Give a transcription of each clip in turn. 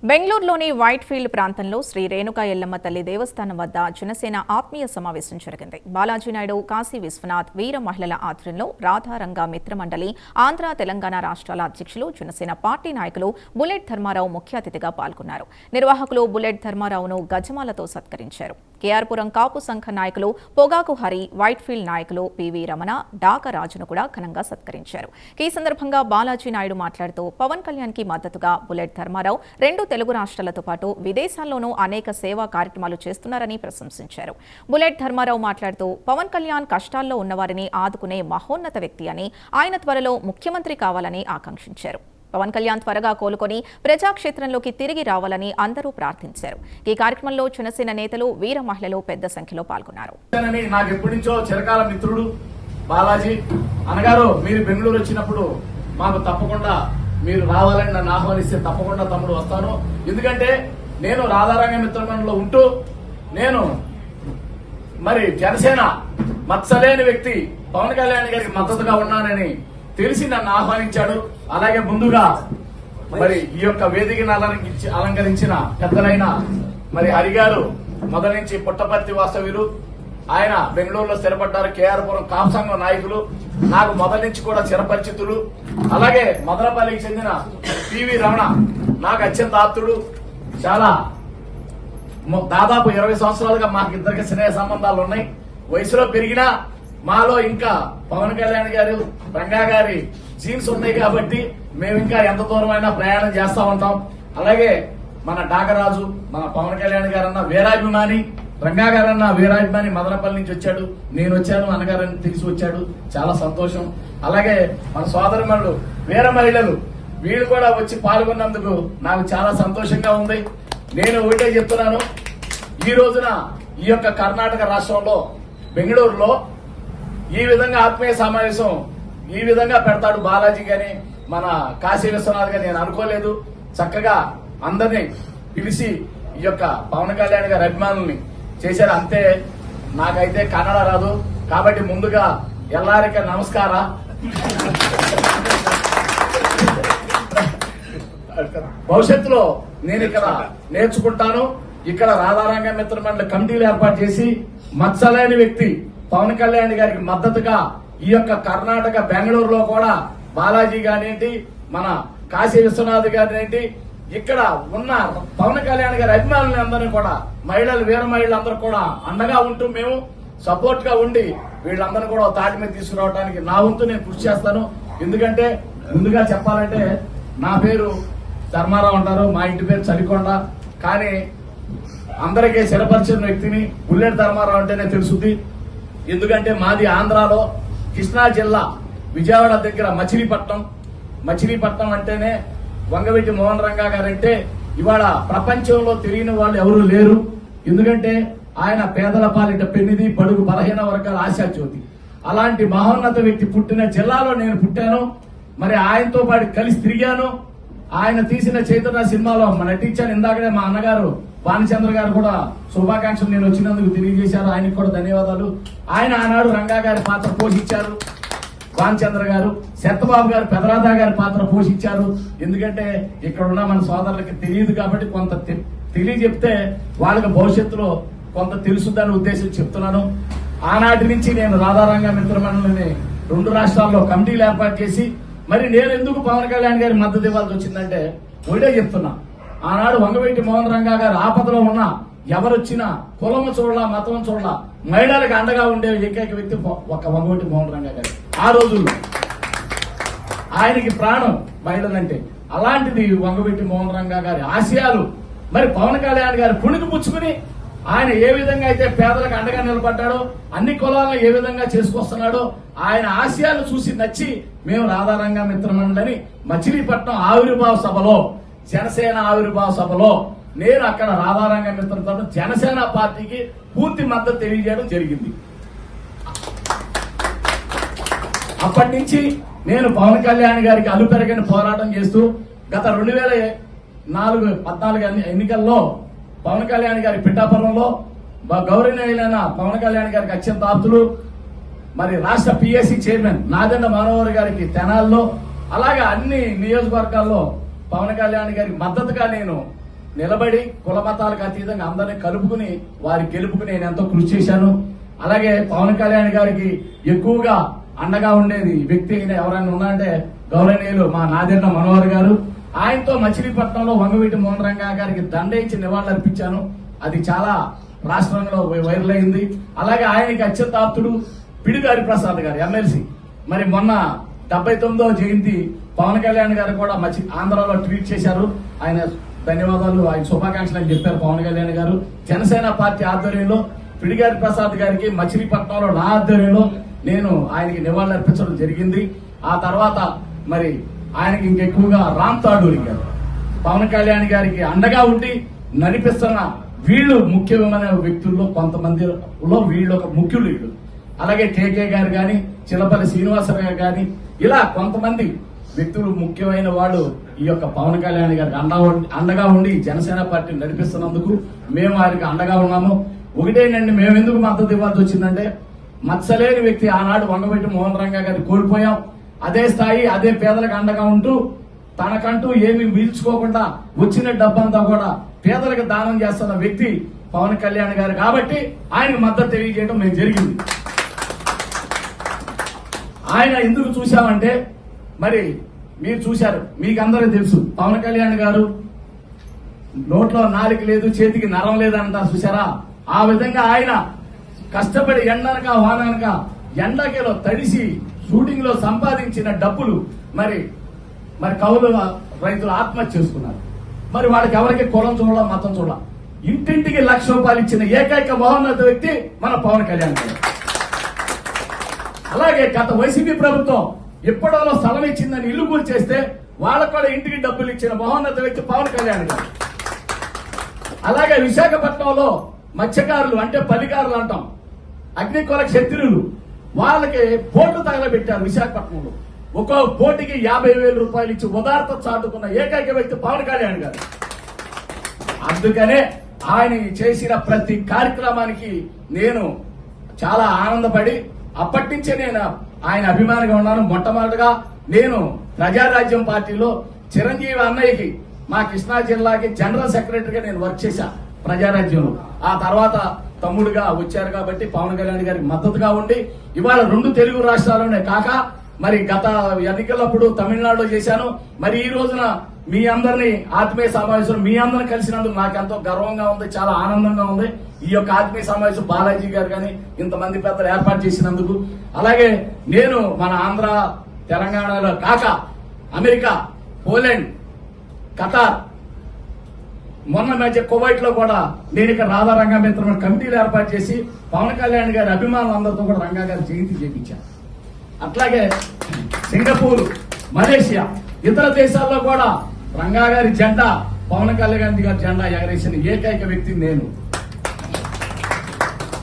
బెంగళూరులోని white field ప్రాంతంలో శ్రీ రేణుకా ఎల్లమ్మ తల్లి దేవస్థానం వద్ద జనసేన ఆత్మీయ సమావేశం జరిగింది. బాలాజీ నాయుడు, కాశీ విశ్వనాథ్, వీర మహిళల ఆధ్వర్యంలో రాధారంగ మిత్రమండలి, ఆంధ్ర, తెలంగాణ రాష్ట్రాల అధ్యక్షులు, జనసేన పార్టీ నాయకులు బుల్లెట్ ధర్మారావు ముఖ్య అతిథిగా పాల్గొన్నారు. నిర్వాహకులు బుల్లెట్ ధర్మారావును గజమాలతో సత్కరించారు. కేఆర్పురం కాపు సంఘ నాయకులు పొగాకు హరి, వైట్ ఫీల్డ్ నాయకులు పివి రమణ, డాక రాజును కూడా ఘనంగా సత్కరించారు. ఈ సందర్భంగా బాలాజీ నాయుడు మాట్లాడుతూ పవన్ కళ్యాణ్ కి మద్దతుగా బుల్లెట్ ధర్మారావు రెండు తెలుగు రాష్ట్రాలతో పాటు విదేశాల్లోనూ అనేక సేవా కార్యక్రమాలు చేస్తున్నారని ప్రశంసించారు. బుల్లెట్ ధర్మారావు మాట్లాడుతూ పవన్ కళ్యాణ్ కష్టాల్లో ఉన్నవారిని ఆదుకునే మహోన్నత వ్యక్తి అని, ఆయన త్వరలో ముఖ్యమంత్రి కావాలని ఆకాంక్షించారు. పవన్ కళ్యాణ్ త్వరగా కోలుకొని ప్రజాక్షేత్రంలోకి తిరిగి రావాలని అందరూ ప్రార్థించారు. ఈ కార్యక్రమంలో జనసేన నేతలు, వీర మహిళలు పెద్ద సంఖ్యలో పాల్గొన్నారు. నాకు ఎప్పటి నుంచో చిరకాల మిత్రుడు బాలాజీ అన్నగారు, మీరు బెంగళూరు వచ్చినప్పుడు మాకు తప్పకుండా మీరు రావాలని నన్ను ఆహ్వానిస్తే తప్పకుండా తమ్ముడు వస్తాను. ఎందుకంటే నేను రాధారంగ మిత్రమండలిలో ఉంటూ నేను మరి జనసేన మత్సలేని వ్యక్తి పవన్ కళ్యాణ్ గారికి మద్దతుగా ఉన్నానని తెలిసి నన్ను ఆహ్వానించాడు. అలాగే ముందుగా మరి ఈ యొక్క వేదికను అలంకరించిన పెద్దలైన మరి హరిగారు మొదటి నుంచి పుట్టపర్తి వాస్తవ్యులు, ఆయన బెంగళూరులో స్థిరపడ్డారు. కేఆర్పురం కాపు సంఘం నాయకులు, నాకు మొదటి నుంచి కూడా చిరపరిచితులు. అలాగే మదనపల్లికి చెందిన పివి రమణ నాకు అత్యంత ఆప్తుడు. చాలా దాదాపు 20 సంవత్సరాలుగా మాకు ఇద్దరికి స్నేహ సంబంధాలు ఉన్నాయి. వయసులో పెరిగినా మాలో ఇంకా పవన్ కళ్యాణ్ గారు, రంగా గారి జీన్స్ ఉన్నాయి కాబట్టి మేము ఇంకా ఎంత దూరమైనా ప్రయాణం చేస్తా ఉంటాం. అలాగే మన డాకరాజు, మన పవన్ కళ్యాణ్ గారన్న వీరాభిమాని, రంగా గారన్న వీరాభిమాని మదనపల్లి నుంచి వచ్చాడు. నేను వచ్చాను, అన్నగారని తెలిసి వచ్చాడు. చాలా సంతోషం. అలాగే మన సోదరిమణులు వీర మహిళలు, వీళ్ళు కూడా వచ్చి పాల్గొన్నందుకు నాకు చాలా సంతోషంగా ఉంది. నేను ఒకటే చెప్తున్నాను, ఈ రోజున ఈ యొక్క కర్ణాటక రాష్ట్రంలో బెంగళూరులో ఈ విధంగా ఆత్మీయ సమావేశం ఈ విధంగా పెడతాడు బాలాజీ గాని, మన కాశీ విశ్వనాథ్ గాని నేను అనుకోలేదు. చక్కగా అందరినీ పిలిచి ఈ యొక్క పవన్ కళ్యాణ్ గారి అభిమానుల్ని చేశారు. అంతే, నాకైతే కన్నడ రాదు కాబట్టి ముందుగా ఎల్లారిక నమస్కార. భవిష్యత్తులో నేను ఇక్కడ నేర్చుకుంటాను. ఇక్కడ రాధారంగ మిత్రమండలి కమిటీలు ఏర్పాటు చేసి మత్సలేని వ్యక్తి పవన్ కళ్యాణ్ గారికి మద్దతుగా ఈ యొక్క కర్ణాటక బెంగళూరులో కూడా బాలాజీ గారేంటి, మన కాశీ విశ్వనాథ్ గారేంటి, ఇక్కడ ఉన్న పవన్ కళ్యాణ్ గారి అభిమానులు అందరినీ కూడా, మహిళలు, వీర మహిళలందరూ కూడా అండగా ఉంటూ మేము సపోర్ట్ గా ఉండి వీళ్ళందరినీ కూడా తాటి మీద తీసుకురావడానికి నా వంతు నేను కృషి చేస్తాను. ఎందుకంటే ముందుగా చెప్పాలంటే నా పేరు ధర్మారావు అంటారు, మా ఇంటి పేరు చలికొండ. కానీ అందరికీ స్థిరపరిచిన వ్యక్తిని బుల్లెట్ ధర్మారావు అంటేనే తెలుసుద్ది. ఎందుకంటే మాది ఆంధ్రాలో కృష్ణా జిల్లా విజయవాడ దగ్గర మచిలీపట్నం అంటేనే వంగవీటి మోహన్ రంగా గారంటే ఇవాళ ప్రపంచంలో తెలియని వాళ్ళు ఎవరూ లేరు. ఎందుకంటే ఆయన పేదల పాలిట పెన్నిది, బడుగు బలహీన వర్గాల ఆశాజ్యోతి. అలాంటి మహోన్నత వ్యక్తి పుట్టిన జిల్లాలో నేను పుట్టాను. మరి ఆయనతో పాటు కలిసి తిరిగాను. ఆయన తీసిన చైతన్య సినిమాలో నటించాను. ఇందాకనే మా అన్నగారు భానుచంద్ర గారు కూడా శుభాకాంక్షలు నేను వచ్చినందుకు తెలియజేశారు. ఆయనకు కూడా ధన్యవాదాలు. ఆయన ఆనాడు రంగా గారి పాత్ర పోషించారు. భానుచంద్ర గారు, శరత్బాబు గారు, పెదరాధా గారి పాత్ర పోషించారు. ఎందుకంటే ఇక్కడ ఉన్న మన సోదరులకి తెలియదు కాబట్టి కొంత తెలియజెప్తే వాళ్ళకి భవిష్యత్తులో కొంత తెలుసుదని ఉద్దేశం చెప్తున్నాను. ఆనాటి నుంచి నేను రాధారంగ మిత్రమండలిని 2 రాష్ట్రాల్లో కమిటీలు ఏర్పాటు చేసి, మరి నేను ఎందుకు పవన్ కళ్యాణ్ గారి మద్దతు ఇవ్వాల్సి వచ్చిందంటే ఒకటే చెప్తున్నా, ఆనాడు వంగవీటి మోహన్ రంగా గారు ఆపదలో ఉన్న ఎవరొచ్చినా కులము చూడలా, మతం చూడలా, మహిళలకు అండగా ఉండే ఏకైక వ్యక్తి ఒక వంగవీటి మోహన్ రంగా గారు. ఆ రోజుల్లో ఆయనకి ప్రాణం మహిళలంటే. అలాంటిది వంగవీటి మోహన్ రంగా గారి ఆశయాలు మరి పవన్ కళ్యాణ్ గారు పుణికి పుచ్చుకుని ఆయన ఏ విధంగా అయితే పేదలకు అండగా నిలబడ్డాడో, అన్ని కులాలను ఏ విధంగా చేసుకొస్తున్నాడో, ఆయన ఆశయాలు చూసి నచ్చి మేము రాధారంగ మిత్రమండలిని మచిలీపట్నం ఆవిర్భావ సభలో, జనసేన ఆవిర్భావ సభలో నేను అక్కడ రాధారంగ మిత్రంతో జనసేన పార్టీకి పూర్తి మద్దతు తెలియజేయడం జరిగింది. అప్పటి నుంచి నేను పవన్ కళ్యాణ్ గారికి అలుపెరగని పోరాటం చేస్తూ గత 2014 ఎన్నికల్లో పవన్ కళ్యాణ్ గారి పిఠాపురంలో గౌరవనీయులైన పవన్ కళ్యాణ్ గారికి అత్యంత ఆప్తులు, మరి రాష్ట్ర పిఎస్సి చైర్మన్ నాదెండ్ల మనోహర్ గారికి తెనాల్లో, అలాగే అన్ని నియోజకవర్గాల్లో పవన్ కళ్యాణ్ గారికి మద్దతుగా నేను నిలబడి కుల మతాలకు అతీతంగా అందరినీ కలుపుకుని వారి గెలుపుకు నేను ఎంతో కృషి చేశాను. అలాగే పవన్ కళ్యాణ్ గారికి ఎక్కువగా అండగా ఉండేది వ్యక్తి ఎవరైనా ఉన్నారంటే గౌరవనీయులు మా నాదెండ్ల మనోహర్ గారు. ఆయనతో మచిలీపట్నంలో వంగవీటి మోహన్ రంగా గారికి దండ ఇచ్చి నివాళులర్పించాను. అది చాలా రాష్ట్రంలో వైరల్ అయింది. అలాగే ఆయనకి అత్యంత ఆప్తుడు పిడికి హరిప్రసాద్ గారు ఎమ్మెల్సీ. మరి మొన్న 79వ జయంతి పవన్ కళ్యాణ్ గారు కూడా ఆంధ్రాలో ట్వీట్ చేశారు. ఆయన ధన్యవాదాలు, ఆయన శుభాకాంక్షలు అని చెప్పారు పవన్ కళ్యాణ్ గారు. జనసేన పార్టీ ఆధ్వర్యంలో పిడికి హరిప్రసాద్ గారికి మచిలీపట్నంలో నా ఆధ్వర్యంలో నేను ఆయనకి నివాళులు అర్పించడం జరిగింది. ఆ తర్వాత మరి ఆయనకి ఇంకెక్కువగా రామ్ తాడూరి గారు పవన్ కళ్యాణ్ గారికి అండగా ఉండి నడిపిస్తున్న వీళ్ళు ముఖ్యమైన వ్యక్తుల్లో కొంతమందిలో వీళ్ళు ఒక ముఖ్యులు వీళ్ళు. అలాగే కేకే గారు గాని, చిలపల్లి శ్రీనివాసరావు గాని, ఇలా కొంతమంది వ్యక్తులు ముఖ్యమైన వాళ్ళు ఈ యొక్క పవన్ కళ్యాణ్ గారికి అండగా ఉండి జనసేన పార్టీని నడిపిస్తున్నందుకు మేము వారికి అండగా ఉన్నాము. ఒకటేనండి, మేము ఎందుకు మద్దతు ఇవ్వాల్సి వచ్చిందంటే మత్సలేని వ్యక్తి ఆనాడు వంగవీటి మోహన్ రంగా గారిని కోల్పోయాం. అదే స్థాయి అదే పేదలకు అండగా ఉంటూ తనకంటూ ఏమీ వీల్చుకోకుండా వచ్చిన డబ్బంతా కూడా పేదలకు దానం చేస్తున్న వ్యక్తి పవన్ కళ్యాణ్ గారు. కాబట్టి ఆయనకు మద్దతు తెలియజేయడం మేము జరిగింది. ఆయన ఎందుకు చూశామంటే మరి మీరు చూశారు, మీకు అందరూ తెలుసు పవన్ కళ్యాణ్ గారు నోట్లో నాలుక లేదు, చేతికి నరం లేదంటారు చూసారా. ఆ విధంగా ఆయన కష్టపడి ఎండనక వాననక ఎండకేలో తడిసి షూటింగ్ లో సంపాదించిన డబ్బులు మరి కౌలు రైతులు ఆత్మహత్య చేసుకున్నారు. మరి వాళ్ళకి ఎవరికి కులం చూడాల, మతం చూడాల, ఇంటింటికి ₹1,00,000 ఇచ్చిన ఏకైక మహోన్నత వ్యక్తి మన పవన్ కళ్యాణ్ గారు. అలాగే గత వైసీపీ ప్రభుత్వం ఎప్పుడో స్థలం ఇచ్చిందని ఇల్లు కూల్చేస్తే వాళ్ళకు కూడా ఇంటికి డబ్బులు ఇచ్చిన మహోన్నత వ్యక్తి పవన్ కళ్యాణ్ గారు. అలాగే విశాఖపట్నంలో మత్స్యకారులు అంటే పలికారులు అంటాం, అగ్నికుల క్షత్రియులు, వాళ్ళకి బోట్లు తగలబెట్టారు విశాఖపట్నంలో. ఒక్కో బోటికి ₹50,000 ఇచ్చి ఉదారత చాటుకున్న ఏకైక వ్యక్తి పవన్ కళ్యాణ్ గారు. అందుకనే ఆయన చేసిన ప్రతి కార్యక్రమానికి నేను చాలా ఆనందపడి అప్పటి నుంచే నేను ఆయన అభిమానిగా ఉన్నాను. మొట్టమొదటిగా నేను ప్రజారాజ్యం పార్టీలో చిరంజీవి అన్నయ్యకి మా కృష్ణా జిల్లాకి జనరల్ సెక్రటరీగా నేను వర్క్ చేశా ప్రజారాజ్యంలో. ఆ తర్వాత తమ్ముడుగా వచ్చారు కాబట్టి పవన్ కళ్యాణ్ గారికి మద్దతుగా ఉండి ఇవాళ 2 తెలుగు రాష్ట్రాల్లోనే కాక మరి గత ఎన్నికలప్పుడు తమిళనాడులో చేశాను. మరి ఈ రోజున మీ అందరినీ ఆత్మీయ సమావేశం మీ అందరిని కలిసినందుకు నాకు ఎంతో గర్వంగా ఉంది, చాలా ఆనందంగా ఉంది. ఈ యొక్క ఆత్మీయ సమావేశం బాలాజీ గారు కానీ ఇంతమంది పెద్దలు ఏర్పాటు చేసినందుకు. అలాగే నేను మన ఆంధ్ర తెలంగాణలో కాక అమెరికా, పోలాండ్, ఖతార్, మొన్న మధ్య కువైట్ లో కూడా నేను ఇక్కడ రాధా రంగా మిత్రమైన కమిటీలు ఏర్పాటు చేసి పవన్ కళ్యాణ్ గారి అభిమానులందరితో కూడా రంగా గారి జయంతి చేయించాను. అట్లాగే సింగపూర్, మలేషియా, ఇతర దేశాల్లో కూడా రంగా గారి జెండా, పవన్ కళ్యాణ్ గారి జెండా ఎగరేసిన ఏకైక వ్యక్తి నేను.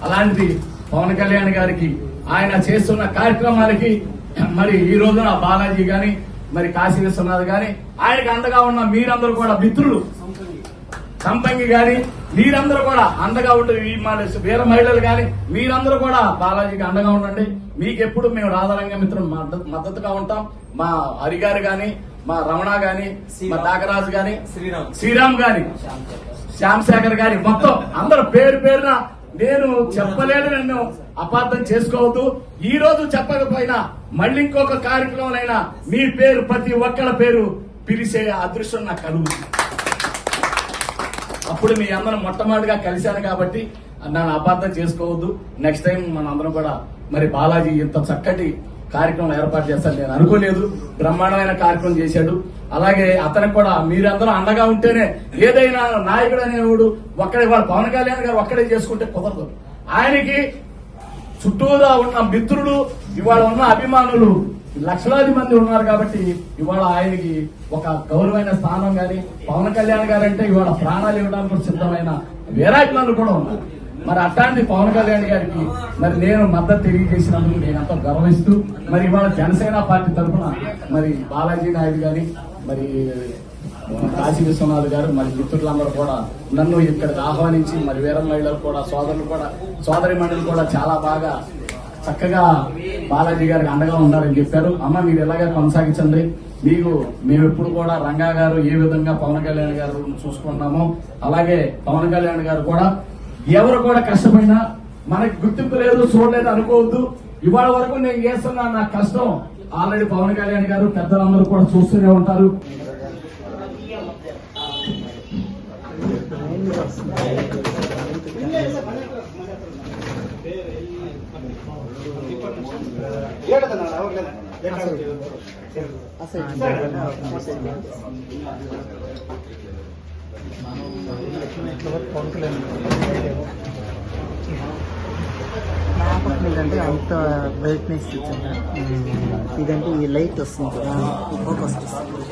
అలాంటి పవన్ కళ్యాణ్ గారికి ఆయన చేస్తున్న కార్యక్రమాలకి మరి ఈ రోజున బాలాజీ గాని మరి కాశీ విశ్వనాథ్ గాని ఆయనకు అండగా ఉన్న మీరందరూ కూడా మిత్రులు సంపంగి గాని మీరందరూ కూడా అండగా ఉంటుంది. వీర మహిళలు గాని మీరందరూ కూడా బాలాజీకి అండగా ఉండండి. మీకెప్పుడు మేము రాధారంగ మిత్రులు మద్దతుగా ఉంటాం. మా హరిగారు గాని, మా రమణ గాని, మా నాగరాజు గాని, శ్రీరామ్ గాని, శ్యామశేఖర్ గాని, మొత్తం అందరూ పేరు పేరున నేను చెప్పలేను, నన్ను అపార్థం చేసుకోవద్దు. ఈ రోజు చెప్పకపోయినా మళ్ళీ ఇంకొక కార్యక్రమం మీ పేరు ప్రతి ఒక్కళ్ళ పేరు పిలిచే అదృష్టం నాకు కలుగుతుంది. అప్పుడు మీ అందరం మొట్టమొదటిగా కలిశాను కాబట్టి నన్ను అపార్థం చేసుకోవద్దు. నెక్స్ట్ టైం మన అందరం కూడా మరి బాలాజీ ఇంత చక్కటి కార్యక్రమం ఏర్పాటు చేస్తాను నేను అనుకోలేదు. బ్రహ్మాండమైన కార్యక్రమం చేశాడు. అలాగే అతనికి కూడా మీరందరూ అండగా ఉంటేనే ఏదైనా నాయకుడు అనేవాడు ఒక్కడే, వాడు పవన్ కళ్యాణ్ గారు ఒక్కడే చేసుకుంటే కుదరదు. ఆయనకి చుట్టూరా ఉన్న మిత్రులు, ఇవాళ ఉన్న అభిమానులు లక్షలాది మంది ఉన్నారు కాబట్టి ఇవాళ ఆయనకి ఒక గౌరవమైన స్థానం గాని, పవన్ కళ్యాణ్ గారు అంటే ఇవాళ ప్రాణాలు ఇవ్వడానికి సిద్ధమైన వీరాభిమానులు కూడా ఉన్నారు. మరి అట్లాంటి పవన్ కళ్యాణ్ గారికి మరి నేను మద్దతు తెలియజేసినందుకు నేను ఎంతో గర్విస్తూ మరి ఇవాళ జనసేన పార్టీ తరఫున మరి బాలాజీ నాయుడు గారి, మరి కాశీ విశ్వనాథ్ గారు, మరి మిత్రులందరూ కూడా నన్ను ఇక్కడికి ఆహ్వానించి మరి వీర మహిళలు కూడా సోదరులు కూడా సోదరి మండలి కూడా చాలా బాగా చక్కగా బాలాజీ గారికి అండగా ఉండాలని చెప్పారు. అమ్మ మీరు ఇలాగే కొనసాగించండి. మేము ఎప్పుడు కూడా రంగా గారు ఏ విధంగా పవన్ కళ్యాణ్ గారు చూసుకున్నామో అలాగే పవన్ కళ్యాణ్ గారు కూడా ఎవరు కూడా కష్టపడినా మనకి గుర్తింపు లేదు చూడలేదు అనుకోవద్దు. ఇవాళ వరకు నేను చేస్తున్నా నా కష్టం ఆల్రెడీ పవన్ కళ్యాణ్ గారు పెద్దలందరూ కూడా చూస్తూనే ఉంటారు. అంటే అంత బ్రైట్నెస్ ఇచ్చిందా ఇదంటే ఈ లైట్ వస్తుంది కదా ఫోకస్ వస్తుంది.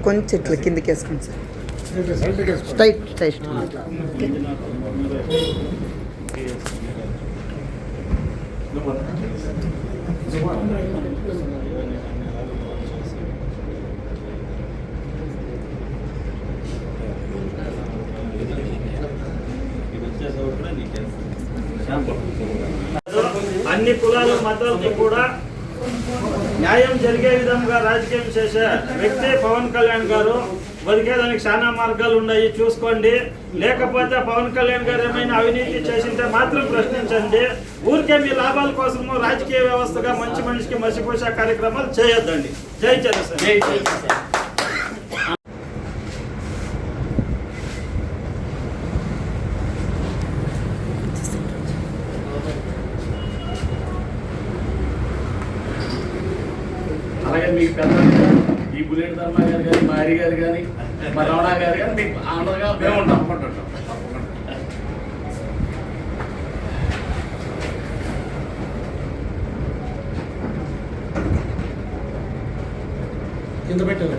కొంచెం ఇట్లా కిందకి వేసుకోండి సార్. స్ట్రైట్ స్ట్రైట్ అన్ని కులాల మతాలకి కూడా న్యాయం జరిగే విధంగా రాజకీయం చేసే వ్యక్తి పవన్ కళ్యాణ్ గారు. బతికేదానికి చాలా మార్గాలు ఉన్నాయి, చూసుకోండి. లేకపోతే పవన్ కళ్యాణ్ గారు ఏమైనా అవినీతి చేసింటే మాత్రం ప్రశ్నించండి. ఊరికే మీ లాభాల కోసము రాజకీయ వ్యవస్థగా మంచి మనిషికి మసిపూసే కార్యక్రమాలు చేయొద్దండి. జై జనసేన. అలాగే మీకు పెద్ద ఈ బుల్లెట్ ధర్మ గారు కానీ మా హరి గారు కానీ మా రమణ గారు కానీ మీకు ఆనందంగా మేము ఉంటాం. కింద పెట్టారు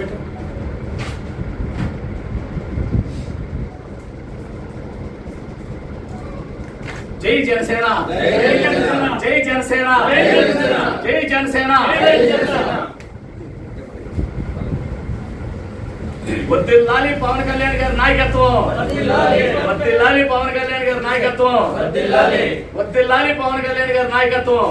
పెట్టారు. జై జనసేన, జై జనసేన, జై జనసేన. వర్ధిల్లాలి పవన్ కళ్యాణ్ గారి నాయకత్వం, వర్ధిల్లాలి పవన్ కళ్యాణ్ గారి నాయకత్వం, వర్ధిల్లాలి పవన్ కళ్యాణ్ గారి నాయకత్వం.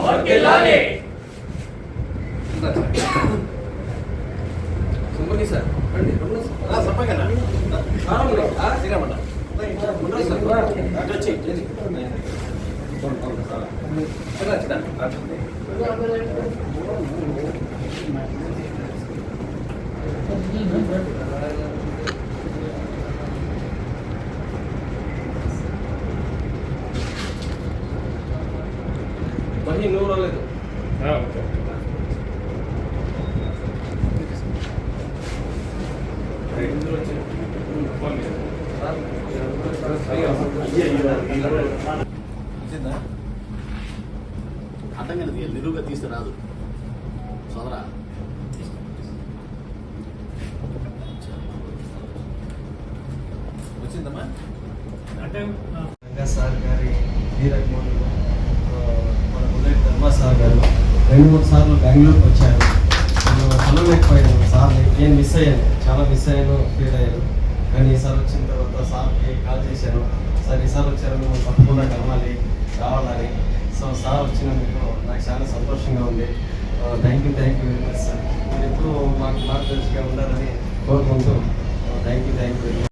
మళ్ళీ నువ్వు రాలేదు. అడ్డంగా నిలువుగా తీస్తే రాదు సోదరా. వచ్చిందమ్మా సార్ గారి వీరమోహన్ మన బుల్లెట్ ధర్మ సార్ గారు 2-3 సార్లు బెంగళూరుకి వచ్చారు. కలవలేకపోయాను సార్ని. నేను మిస్ అయ్యాను, చాలా మిస్ అయ్యాను, ఫీల్ అయ్యాను. కానీ ఈసారి వచ్చిన తర్వాత సార్కి కాల్ చేశాను, సార్ ఈసారి వచ్చారు నువ్వు తప్పకుండా కలవాలి రావాలని. సో సార్ వచ్చినందుకు నాకు చాలా సంతోషంగా ఉంది. Thank you very much sir. మీరు ఎప్పుడు మాకు మార్గదర్శిగా ఉండాలని కోరుకుంటూ థ్యాంక్ యూ వెరీ మచ్.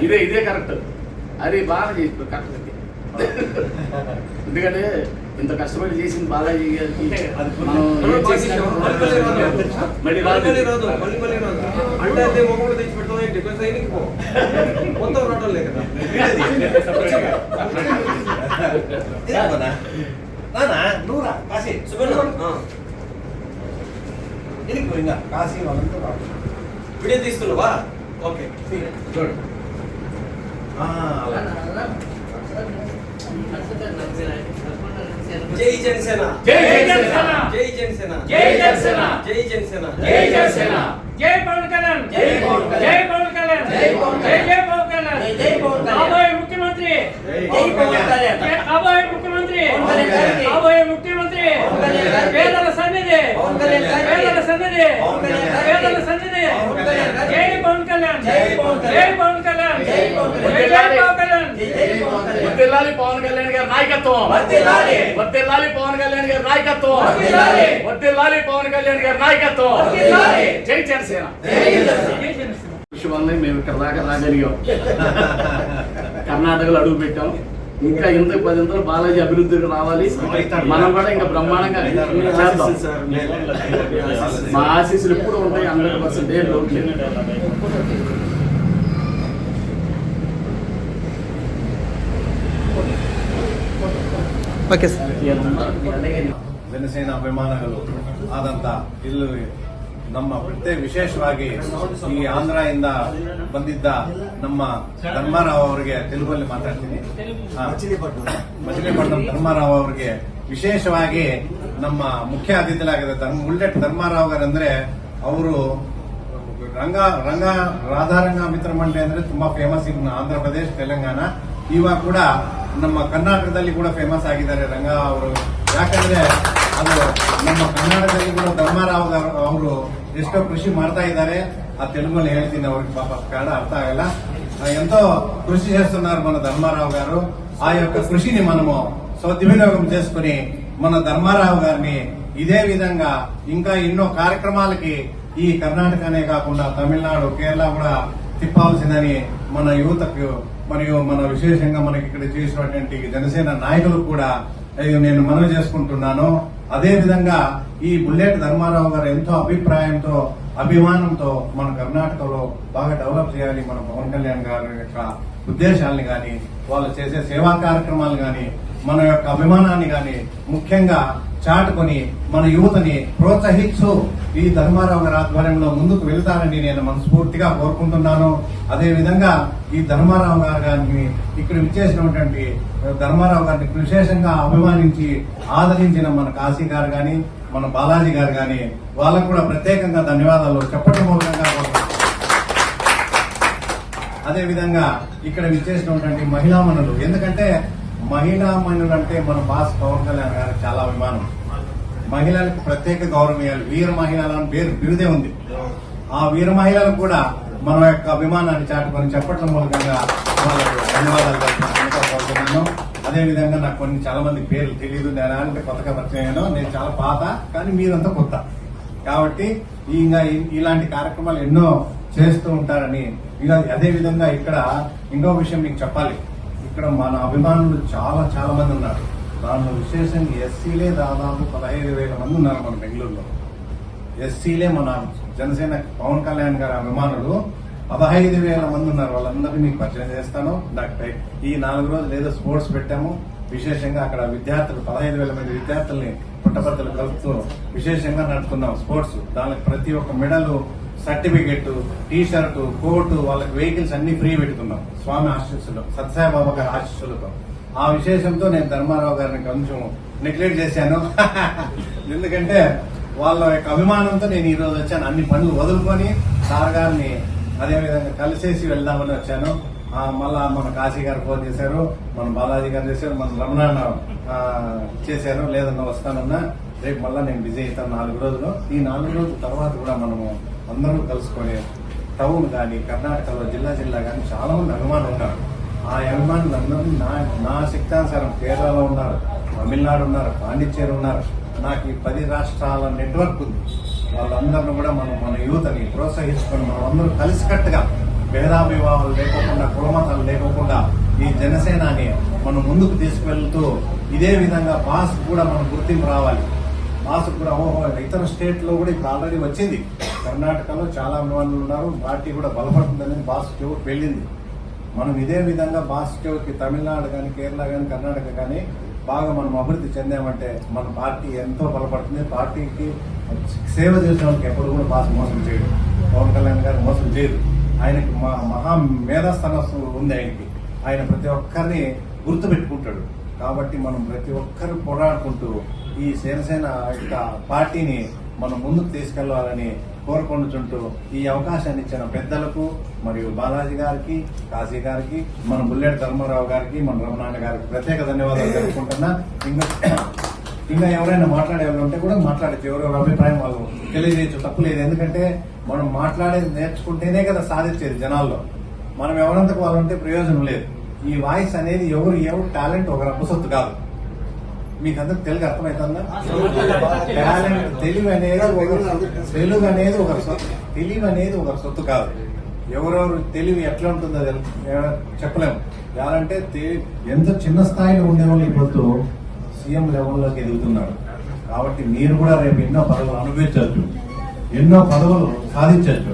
ఇదే కరెక్ట్. అది బాగా చేసి కరెక్ట్. ఎందుకంటే ఇంత కష్టపడి చేసింది బాలాజీ గారికి మళ్ళీ రాదు అంటే అదే మొక్కలు తెచ్చి పెడతాం మొత్తం రావడం లేదు కదా. నూరా కాశీ కాశీ వాళ్ళంతా వీడియో తీస్తున్నావా? ఓకే చూడు జై జనసేన, జై జనసేన, జై జనసేన, జై జనసేన, జై జనసేన, జై జనసేన, జై పవన్ కళ్యాణ్, జై పవన్ కళ్యాణ్, జై పవన్ కళ్యాణ్, జై పవన్ జై కళ్యాణ్, జై పవన్ కళ్యాణ్, జై పవన్ కళ్యాణ్. కాబోయే ముఖ్యమంత్రి, జై పవన్ కళ్యాణ్. కాబోయే ముఖ్యమంత్రి, పవన్ కళ్యాణ్ గారికి. కాబోయే ముఖ్యమంత్రి, పవన్ కళ్యాణ్ గారికి. పేదల సన్నిధి, పవన్ కళ్యాణ్ గారికి. పేదల సన్నిధి, పవన్ కళ్యాణ్ గారికి. పేదల సన్నిధి, పవన్ కళ్యాణ్ గారికి. జై పవన్ కళ్యాణ్, జై పవన్ కళ్యాణ్. జై పవన్ కళ్యాణ్, జై పవన్ కళ్యాణ్. జై పవన్ కళ్యాణ్. జై పవన్ కళ్యాణ్. వర్ధిల్లాలి పవన్ కళ్యాణ్ గారి నాయకత్వం, వర్ధిల్లాలి. వర్ధిల్లాలి పవన్ కళ్యాణ్ గారి నాయకత్వం, వర్ధిల్లాలి. వర్ధిల్లాలి పవన్ కళ్యాణ్ గారి నాయకత్వం, వర్ధిల్లాలి. జై జనసేన. జై జనసేన. జై జనసేన. కృషి వల్లనే మేము ఇక్కడ దాకా రాగలిగాం. కర్ణాటకలో అడుగు పెట్టాం. ఇంకా ఇంత 10 ఇంతలు బాలాజీ అభివృద్ధికి రావాలి. మనం కూడా ఇంకా బ్రహ్మాండంగా చేద్దాం. మా ఆశీస్సులు ఎప్పుడు ఉంటాయి. 100% ఏం లోటు లేదు. Okay sir. ಜನಸೇನಾ ಅಭಿಮಾನಿಗಳು ಆದಂತ ಇಲ್ಲಿ ನಮ್ಮ ಪ್ರತ್ಯೇಕ ವಿಶೇಷವಾಗಿ ಈ ಆಂಧ್ರದಿಂದ ಬಂದಿದ್ದ ನಮ್ಮ ಧರ್ಮಾರಾವ್ ಅವರಿಗೆ ತೆಲುಗಲ್ಲಿ ಮಾತಾಡ್ತೀನಿ. ಮಚಿಲಿಪಟ್ಟಣಂ ಧರ್ಮಾರಾವ್ ಅವರಿಗೆ ವಿಶೇಷವಾಗಿ ನಮ್ಮ ಮುಖ್ಯ ಅತಿಥಿಗಳಾಗಿದ್ದ ಮುಲ್ಲೆಟ್ ಧರ್ಮಾರಾವ್ gaರಂದ್ರೆ ಅವರು ರಾಧಾರಂಗ ಮಿತ್ರ ಮಂಡಳಿ ಅಂದ್ರೆ ತುಂಬಾ ಫೇಮಸ್ ಇನ್ನು ಆಂಧ್ರ ಪ್ರದೇಶ ತೆಲಂಗಾಣ. ಇವಾಗ ಕೂಡ ನಮ್ಮ ಕರ್ನಾಟಕದಲ್ಲಿ ಕೂಡ ಫೇಮಸ್ ಆಗಿದ್ದಾರೆ ರಂಗ ಅವರು. ಯಾಕಂದ್ರೆ ಅದು ನಮ್ಮ ಕರ್ನಾಟಕದಲ್ಲಿ ಕೂಡ ಧರ್ಮಾರಾವ್ ಅವರು ಎಷ್ಟೋ ಕೃಷಿ ಮಾಡ್ತಾ ಇದ್ದಾರೆ. ఆ తెలుగులో ಹೇಳ್ತೀನಿ, ಅವ್ರಿಗೆ పాప కన్నడ అర్థం ಆಗಲ್ಲ. ఎంతో కృషి చేస్తున్నారు మన ధర్మారావు గారు. ఆ యొక్క కృషిని మనము సద్వినియోగం చేసుకుని మన ధర్మారావు గారిని ఇదే విధంగా ఇంకా ఎన్నో కార్యక్రమాలకి ఈ కర్ణాటకనే కాకుండా తమిళనాడు, కేరళ కూడా తిప్పాల్సిందని మన యువతకు మరియు మన విశేషంగా మనకి ఇక్కడ చేసినటువంటి జనసేన నాయకులు కూడా నేను మనవి చేసుకుంటున్నాను. అదే విధంగా ఈ బుల్లెట్ ధర్మారావు గారు ఎంతో అభిప్రాయంతో, అభిమానంతో మన కర్ణాటకలో బాగా డెవలప్ చేయాలి. మన పవన్ కళ్యాణ్ గారి యొక్క ఉద్దేశాలని గాని, వాళ్ళు చేసే సేవా కార్యక్రమాలు గాని, మన యొక్క అభిమానాన్ని గాని ముఖ్యంగా చాటుకొని మన యువతని ప్రోత్సహిస్తూ ఈ ధర్మారావు గారి ఆధ్వర్యంలో ముందుకు వెళ్తారని నేను మనస్ఫూర్తిగా కోరుకుంటున్నాను. అదే విధంగా ఈ ధర్మారావు గారిని ఇక్కడ విచ్చేసినటువంటి ధర్మారావు గారిని విశేషంగా అభిమానించి ఆదరించిన మన కాశీ గారు గాని, మన బాలాజీ గారు గాని వాళ్ళకు కూడా ప్రత్యేకంగా ధన్యవాదాలు చెప్పడం మూలంగా. అదే విధంగా ఇక్కడ విచ్చేసినటువంటి మహిళామణులు, ఎందుకంటే మహిళామణులు అంటే మన బాస్ పవన్ కళ్యాణ్ గారికి చాలా అభిమానం. మహిళలకు ప్రత్యేక గౌరవం ఇవ్వాలి. వీర మహిళలను బిరుదే ఉంది. ఆ వీర మహిళలకు కూడా మన యొక్క అభిమానాన్ని చాటుకొని చెప్పడం మూలంగా వాళ్ళకు ధన్యవాదాలు తెలుపుతున్నాను. అదేవిధంగా నాకు కొన్ని చాలా మంది పేర్లు తెలియదు, నేను కొత్తగా పరిచయం. నేను చాలా పాత, కానీ మీరంతా కొత్త కాబట్టి ఇంకా ఇలాంటి కార్యక్రమాలు ఎన్నో చేస్తూ ఉంటారని. అదే విధంగా ఇక్కడ ఇంకో విషయం మీకు చెప్పాలి. ఇక్కడ మన అభిమానులు చాలా చాలా మంది ఉన్నారు. దానిలో విశేషంగా ఎస్సీలే దాదాపు 15,000 మంది ఉన్నారు మన బెంగళూరులో. ఎస్సీలే మన జనసేన పవన్ కళ్యాణ్ గారి అభిమానులు 15,000 మంది ఉన్నారు. వాళ్ళందరినీ మీకు పరిచయం చేస్తాను. నాకు ఈ 4 రోజులు ఏదో స్పోర్ట్స్ పెట్టాము. విశేషంగా అక్కడ విద్యార్థులు 15,000 మంది విద్యార్థుల్ని పుట్టపర్తులు కలుపుతూ విశేషంగా నడుపుతున్నాం స్పోర్ట్స్. దానికి ప్రతి ఒక్క medal, certificate, T shirt, coat, వాళ్ళకి వెహికల్స్ అన్ని ఫ్రీ పెడుతున్నాం స్వామి ఆశీస్సులు, సత్యసాయిబాబా గారి ఆశీస్సులతో. ఆ విశేషంతో నేను ధర్మారావు గారిని కొంచెం నెగ్లెక్ట్ చేశాను. ఎందుకంటే వాళ్ళ యొక్క అభిమానంతో నేను ఈ రోజు వచ్చాను. అన్ని పనులు వదులుకొని సార్ గారిని అదేవిధంగా కలిసేసి వెళ్దామని వచ్చాను. మళ్ళా మన కాశీ గారు ఫోన్ చేశారు, మన బాలాజీ గారు చేశారు, మన రమణ చేశారు. లేదన్నా వస్తానన్నా, రేపు మళ్ళా నేను బిజీ అవుతాను 4 రోజులు. ఈ 4 రోజుల తర్వాత కూడా మనము అందరూ కలుసుకొని టౌన్ కానీ కర్ణాటకలో జిల్లా కానీ చాలా మంది అభిమానులు ఉన్నారు. ఆ అభిమానులందరూ నా శక్తానుసారం కేరళలో ఉన్నారు, తమిళనాడు ఉన్నారు, పాండిచ్చేరి ఉన్నారు. నాకు ఈ 10 రాష్ట్రాల నెట్వర్క్ ఉంది. వాళ్ళందరినీ కూడా మన యువతని ప్రోత్సహించుకొని మనం అందరూ కలిసికట్టుగా భేదాభిభావాలు లేకోకుండా, కులమతాలు లేకోకుండా ఈ జనసేనని మనం ముందుకు తీసుకువెళ్తూ ఇదే విధంగా బాస్ కూడా మనం గుర్తింపు రావాలి. బాస్ కూడా ఇతర స్టేట్ లో కూడా ఇప్పుడు ఆల్రెడీ వచ్చింది. కర్ణాటకలో చాలా అభిమానులు ఉన్నారు, పార్టీ కూడా బలపడుతుందని బాస్ చెవుకు వెళ్ళింది. మనం ఇదే విధంగా బాస్ చెవుకి తమిళనాడు కానీ, కేరళ కానీ, కర్ణాటక కానీ బాగా మనం అభివృద్ధి చెందామంటే మన పార్టీ ఎంతో బలపడుతుంది. పార్టీకి సేవ చేసిన వాళ్ళకి ఎప్పుడు కూడా బాస్ మోసం చేయడు. పవన్ కళ్యాణ్ గారు మోసం చేయడు. ఆయనకి మహా మేధాస్థానస్తు ఉంది ఆయనకి. ఆయన ప్రతి ఒక్కరిని గుర్తు పెట్టుకుంటాడు. కాబట్టి మనం ప్రతి ఒక్కరు పోరాడుకుంటూ ఈ జనసేన యొక్క పార్టీని మనం ముందుకు తీసుకెళ్లాలని కోరుకుంటుంటూ ఈ అవకాశాన్ని ఇచ్చిన పెద్దలకు మరియు బాలాజీ గారికి, కాశీ గారికి, మన బుల్లెట్ ధర్మారావు గారికి, మన రమణాన్న గారికి ప్రత్యేక ధన్యవాదాలు తెలుపుకుంటున్నా. ఇంకా ఎవరైనా మాట్లాడే వాళ్ళు ఉంటే కూడా మాట్లాడచ్చు. ఎవరెవరి అభిప్రాయం వాళ్ళు తెలియజేయచ్చు, తప్పు లేదు. ఎందుకంటే మనం మాట్లాడేది నేర్చుకుంటేనే కదా సాధించేది జనాల్లో. మనం ఎవరంతకు వాళ్ళు ఉంటే ప్రయోజనం లేదు. ఈ వాయిస్ అనేది ఎవరు టాలెంట్ ఒక రబ్బసొత్తు కాదు. మీకు అందరికి తెలుగు అర్థమవుతుందా? టాలెంట్ తెలివి అనేది ఒక సొత్తు కాదు. ఎవరెవరు తెలివి ఎట్లా ఉంటుందో చెప్పలేము. ఎలాంటే ఎంత చిన్న స్థాయిలో ఉండేవాళ్ళు ఇప్పుడు సీఎం లెవెల్లోకి ఎదుగుతున్నారు. కాబట్టి మీరు కూడా రేపు ఎన్నో పదవులు అనుభవించవచ్చు, ఎన్నో పదవులు సాధించవచ్చు.